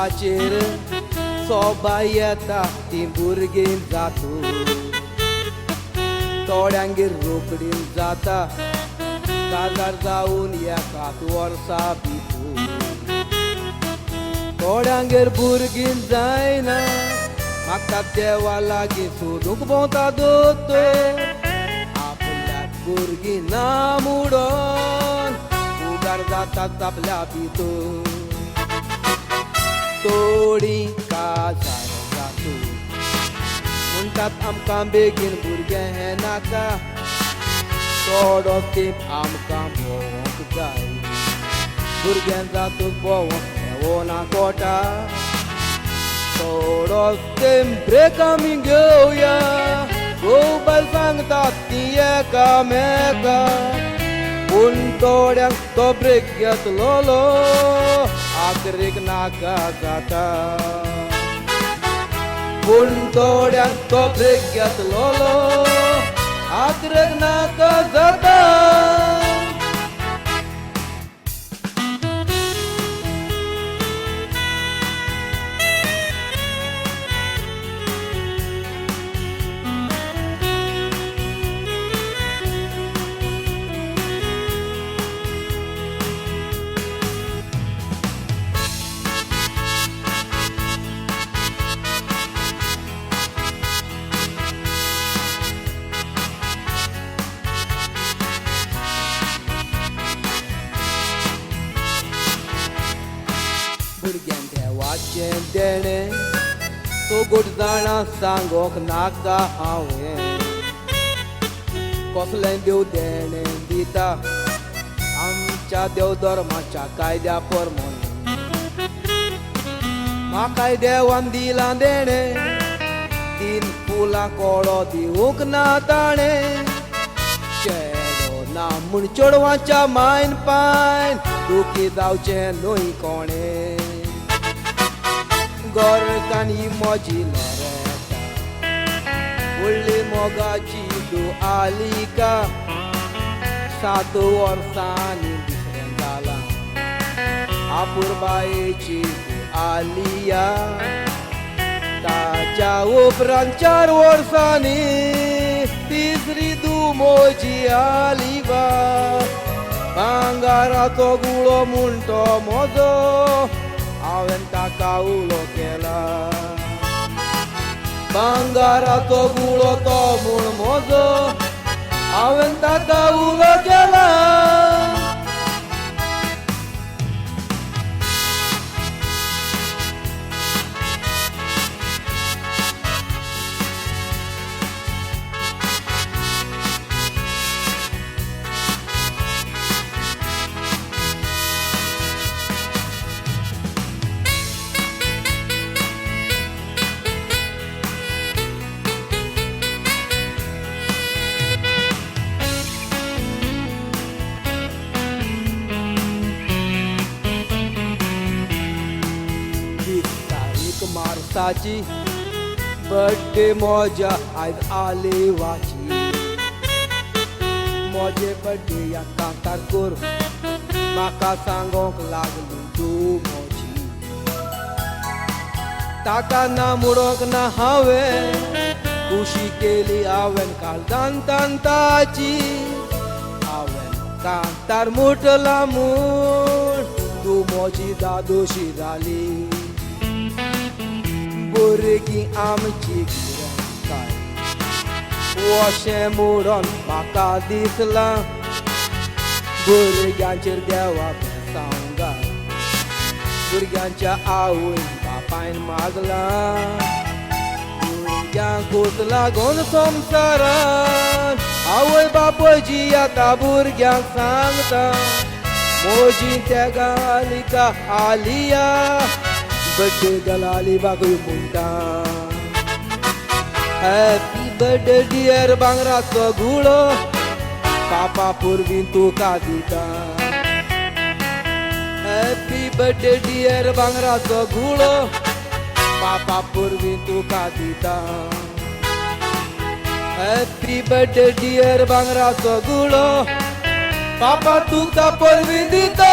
मार्साचेर सोबा येता ती भुरगीं जातू थोड्यांगेर रोकडीन जाता काजार जावन एकाच वर्सा भितूर थोड्यांगेर भुरगीं जायना म्हाका देवा लागीं सोदूंक भोंवता दोतोर आपल्याक भुरगीं ना मुडोन उगार जातात आपल्या भितर थोडी काजार जातू म्हणटात आमकां बेगीन भुरगें हें नाका थोडो तेंप आमकां भोंवंक जाय भुरग्यां जातूक भोंवंक मेवना कोटा थोडो तेंप ब्रेक आमी घेवया गोबायल सांगतात ती एकामेका पूण थोड्यांक तो ब्रेक घेतलोलो आखरेक नाका जाता पूण थोड्यांक तो ब्रेक घेतलोलो आखरेक नाका जाता भुरग्यांक देवाचें देणें सोगोट जाणां सांगोंक नाका हांवें कसलें देव देणें दिता आमच्या देवधर्माच्या कायद्या प्रमाणे म्हाकाय देवान दिलां देणें 3 फुलां कोडो दिवंक ना ताणें चेडो ना म्हूण चेडवाच्या मायन पायन दुखी जावचें न्हय कोणें गोरकांनी मोजी लोरेता व्हडली मोगाची दुआलिका 7 वर्सांनी दुसरें जालां आपुरबायेची दुआलिया ताच्या उपरांत 4 वर्सांनी तिसरी मोजी आलिवा भांगाराचो गुळो म्हूण तो म्हजो हांवें ताका उलो केला भांगाराचो गुळो तो म्हूण म्हजो हांवें ताका उलो केला मार्साची बर्थडे मोज्या आयज आलेवाची मोजे बर्थडे या कांतार कोर म्हाका सांगोंक लागली तूं मोजी ताका ना मुडोंक ना हांवें खुशी केली हांवें काळजान तांताची हांवें कांतार मुटला म्हूण तूं मोजी दादोशी जाली भुरगीं आमची गिरायकाय वशें मुडोन म्हाका दिसलां भुरग्यांचेर देवा सांगात भुरग्यांच्या आवय बापायन मागलां भुरग्यांकूच लागून संवसारान आवय बापायची आतां भुरग्यांक सांगता मोजी त्या गालिका आलिया बर्थडे गलाली बागुय म्हणटा हॅपी बर्थडे डियर भांगराचो गुळो पापा पुरवीन तुका दिता हॅपी बर्थडे डियर भांगराचो गुळो पापा पुरवीन तुका दिता हॅपी बर्थडे डियर भांगराचो गुळो पापा तुका पुरवीन दिता